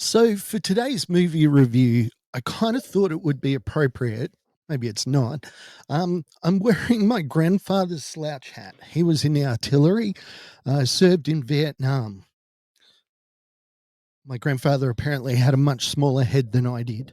So, for today's movie review, I kind of thought it would be appropriate. Maybe it's not. I'm wearing my grandfather's slouch hat. He was in the artillery, served in Vietnam. My grandfather apparently had a much smaller head than I did.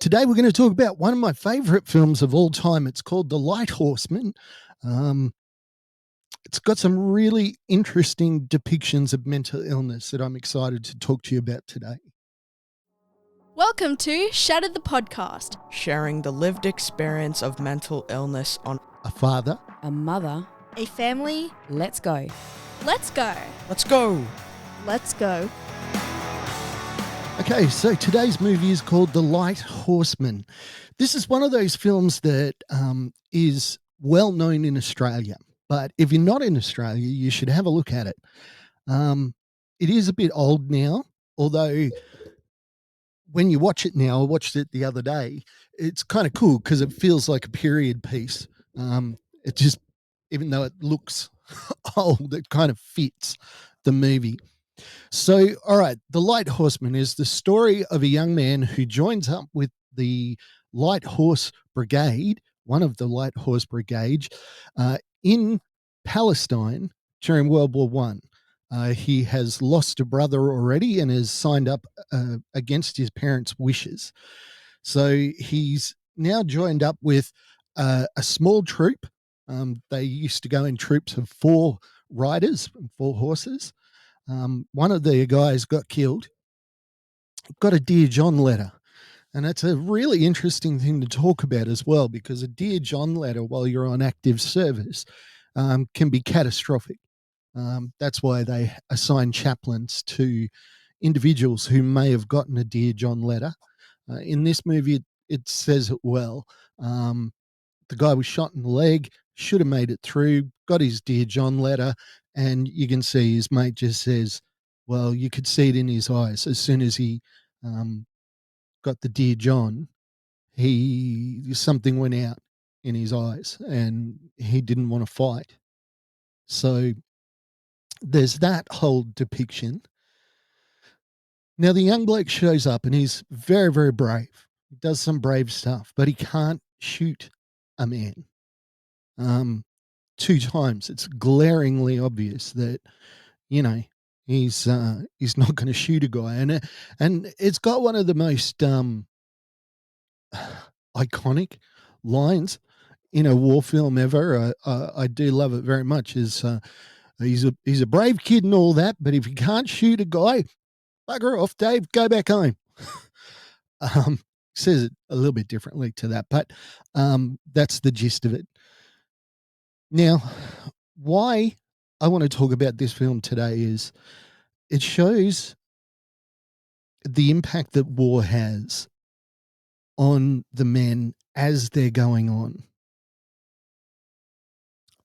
Today, we're going to talk about one of my favorite films of all time. It's called The Lighthorsemen. Um, it's got some really interesting depictions of mental illness that I'm excited to talk to you about today. Welcome to Shattered the Podcast, sharing the lived experience of mental illness on A father, a mother. a family. Let's go. Let's go. Let's go. Let's go. Okay, so today's movie is called The Lighthorsemen. This is one of those films that is well known in Australia, but if you're not in Australia, you should have a look at it. It is a bit old now, although when you watch it now, I watched it the other day, it's kind of cool because it feels like a period piece. It just, even though it looks old, it kind of fits the movie. So, all right, The Light Horseman is the story of a young man who joins up with the Light Horse Brigade, one of the Light Horse Brigade, in Palestine during World War One. He has lost a brother already and has signed up against his parents' wishes. So he's now joined up with a small troop. They used to go in troops of 4 riders and 4 horses. One of the guys got killed, got a Dear John letter. And that's a really interesting thing to talk about as well, because a Dear John letter while you're on active service can be catastrophic. That's why they assign chaplains to individuals who may have gotten a Dear John letter. In this movie, it says it well. The guy was shot in the leg, should have made it through, got his Dear John letter, and you can see his mate just says, well, you could see it in his eyes. As soon as he got the Dear John, something went out in his eyes and he didn't want to fight. So there's that whole depiction. Now, the young bloke shows up and he's very, very brave. He does some brave stuff, but he can't shoot a man. 2 times. It's glaringly obvious that, he's not going to shoot a guy. And it's got one of the most iconic lines in a war film ever. I do love it very much. He's a brave kid and all that, but if you can't shoot a guy, bugger off, Dave, go back home. Says it a little bit differently to that, but that's the gist of it. Now, why I want to talk about this film today is it shows the impact that war has on the men as they're going on.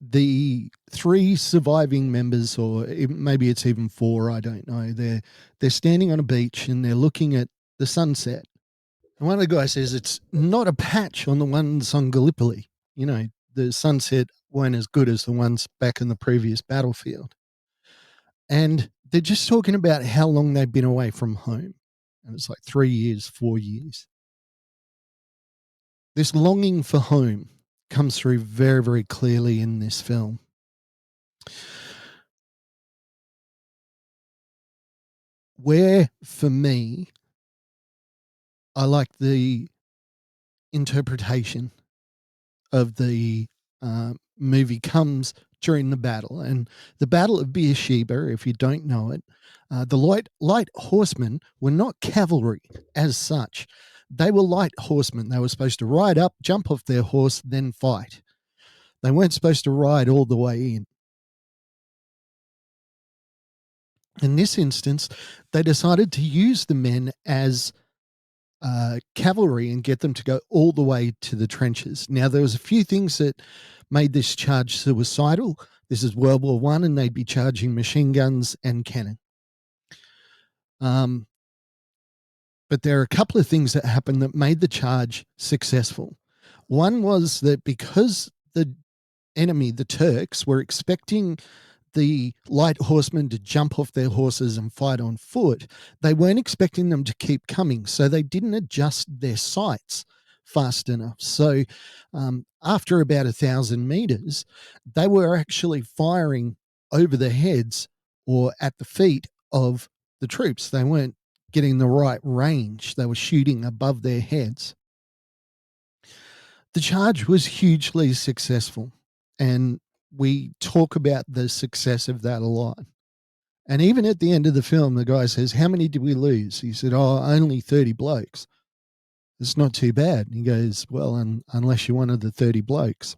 The 3 surviving members, or maybe it's even 4, I don't know, they're standing on a beach and they're looking at the sunset. And one of the guys says it's not a patch on the ones on Gallipoli. The sunset weren't as good as the ones back in the previous battlefield. And they're just talking about how long they've been away from home. And it's like 3 years, 4 years. This longing for home comes through very, very clearly in this film. Where, for me, I like the interpretation of the movie comes during the battle. And the Battle of Beersheba, if you don't know it, the light horsemen were not cavalry as such. They were light horsemen. They were supposed to ride up, jump off their horse, then fight. They weren't supposed to ride all the way in. In this instance, they decided to use the men as cavalry and get them to go all the way to the trenches. Now, there was a few things that made this charge suicidal. This is World War One, and they'd be charging machine guns and cannon. But there are a couple of things that happened that made the charge successful. One was that because the enemy, the Turks, were expecting the light horsemen to jump off their horses and fight on foot, they weren't expecting them to keep coming. So they didn't adjust their sights fast enough. So after about 1,000 meters, they were actually firing over the heads or at the feet of the troops. They weren't getting the right range. They were shooting above their heads. The charge was hugely successful, and we talk about the success of that a lot. And even at the end of the film, the guy says, "How many did we lose?" He said, "Oh, only 30 blokes." It's not too bad. He goes, "Well, unless you're one of the 30 blokes."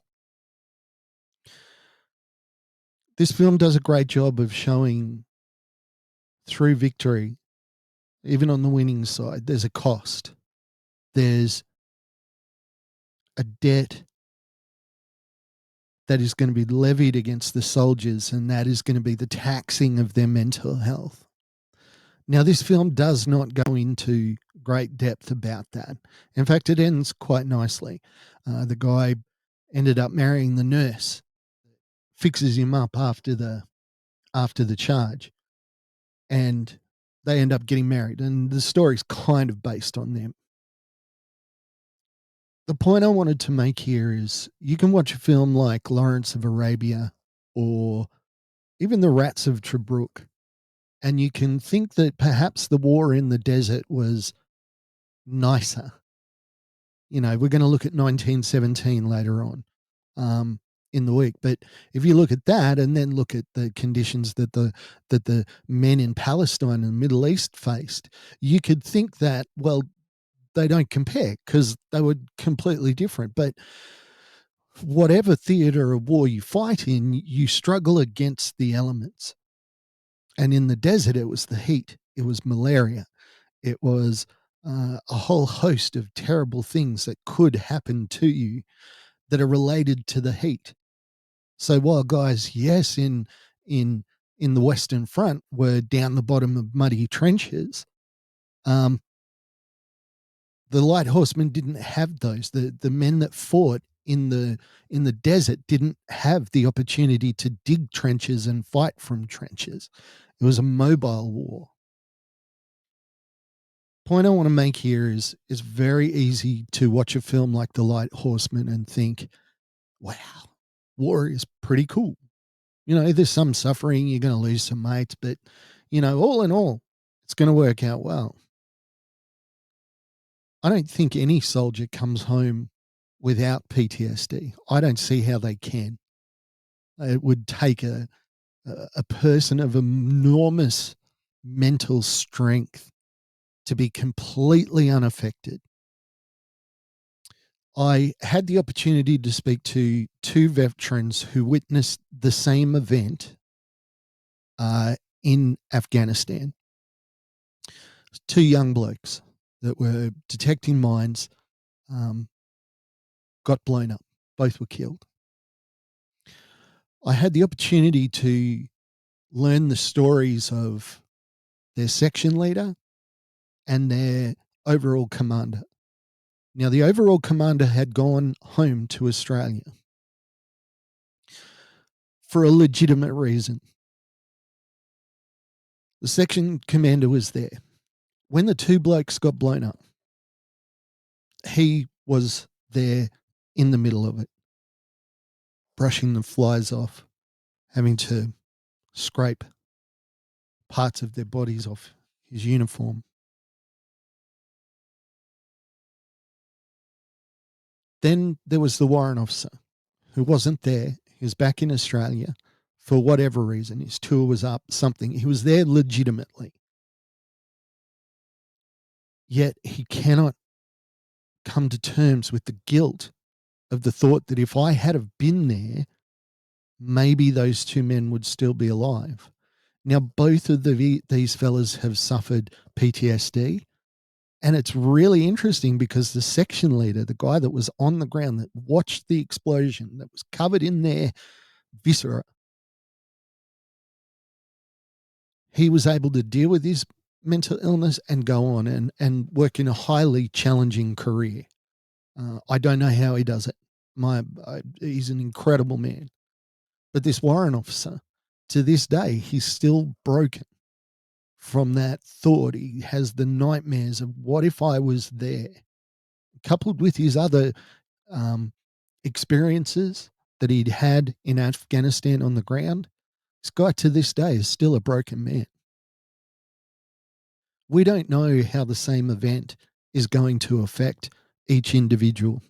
This film does a great job of showing through victory, even on the winning side, there's a cost. There's a debt that is going to be levied against the soldiers, and that is going to be the taxing of their mental health. Now, this film does not go into great depth about that. In fact, it ends quite nicely. The guy ended up marrying the nurse, fixes him up after the charge, and they end up getting married. And the story's kind of based on them. The point I wanted to make here is you can watch a film like Lawrence of Arabia or even The Rats of Tobruk, and you can think that perhaps the war in the desert was nicer. You know, we're going to look at 1917 later on in the week, but if you look at that and then look at the conditions that the men in Palestine and the Middle East faced, you could think that, well, they don't compare because they were completely different. But whatever theater of war you fight in, you struggle against the elements. And in the desert, it was the heat, it was malaria, it was a whole host of terrible things that could happen to you that are related to the heat. So while guys, yes, in the Western Front were down the bottom of muddy trenches, um, the light horsemen didn't have those. The men that fought in the desert didn't have the opportunity to dig trenches and fight from trenches. It was a mobile war. Point I want to make here is very easy to watch a film like The Light Horseman and think, wow, war is pretty cool. You know, there's some suffering, you're going to lose some mates, but, you know, all in all, it's going to work out well. I don't think any soldier comes home without PTSD. I don't see how they can. It would take a person of enormous mental strength to be completely unaffected. I had the opportunity to speak to two veterans who witnessed the same event in Afghanistan. Two young blokes that were detecting mines, got blown up. Both were killed. I had the opportunity to learn the stories of their section leader and their overall commander. Now, the overall commander had gone home to Australia for a legitimate reason. The section commander was there. When the two blokes got blown up, he was there in the middle of it, brushing the flies off, having to scrape parts of their bodies off his uniform. Then there was the warrant officer who wasn't there. He was back in Australia for whatever reason. His tour was up, something. He was there legitimately. Yet he cannot come to terms with the guilt of the thought that if I had have been there, maybe those two men would still be alive. Now, both of these fellas have suffered PTSD. And it's really interesting because the section leader, the guy that was on the ground, that watched the explosion, that was covered in their viscera, he was able to deal with his mental illness and go on and work in a highly challenging career. I don't know how he does it. He's an incredible man. But this warrant officer, to this day, he's still broken from that thought. He has the nightmares of what if I was there, coupled with his other experiences that he'd had in Afghanistan on the ground. This guy to this day is still a broken man. We don't know how the same event is going to affect each individual.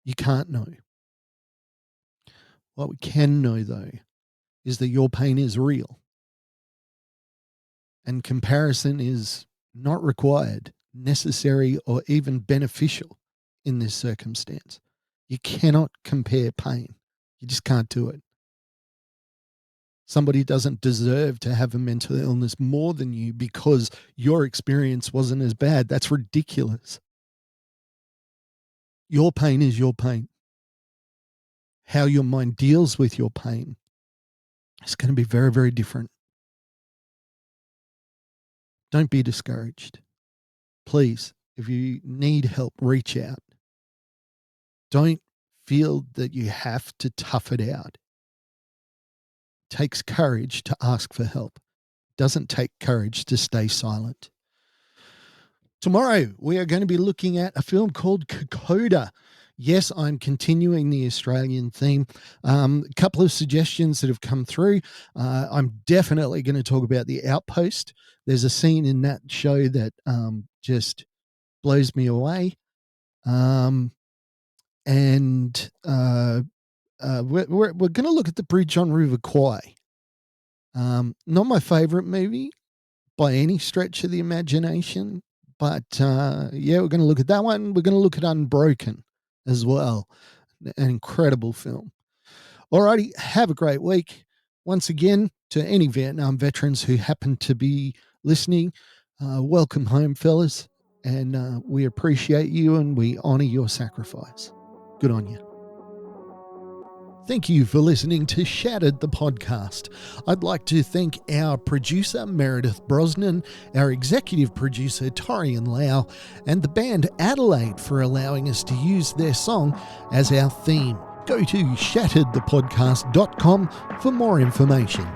You can't know. What we can know, though, is that your pain is real. And comparison is not required, necessary, or even beneficial in this circumstance. You cannot compare pain. You just can't do it. Somebody doesn't deserve to have a mental illness more than you because your experience wasn't as bad. That's ridiculous. Your pain is your pain. How your mind deals with your pain is going to be very, very different. Don't be discouraged. Please, if you need help, reach out. Don't feel that you have to tough it out. It takes courage to ask for help. It doesn't take courage to stay silent. Tomorrow, we are going to be looking at a film called Kokoda. Yes, I'm continuing the Australian theme. A couple of suggestions that have come through. I'm definitely going to talk about The Outpost. There's a scene in that show that just blows me away. We're going to look at The Bridge on River Kwai. Not my favorite movie by any stretch of the imagination. But, we're going to look at that one. We're going to look at Unbroken as well. An incredible film. Alrighty, have a great week. Once again, to any Vietnam veterans who happen to be listening, welcome home, fellas. And we appreciate you and we honor your sacrifice. Good on you. Thank you for listening to Shattered the podcast. I'd like to thank our producer, Meredith Brosnan, our executive producer, Torian Lau, and the band Adelaide for allowing us to use their song as our theme. Go to shatteredthepodcast.com for more information.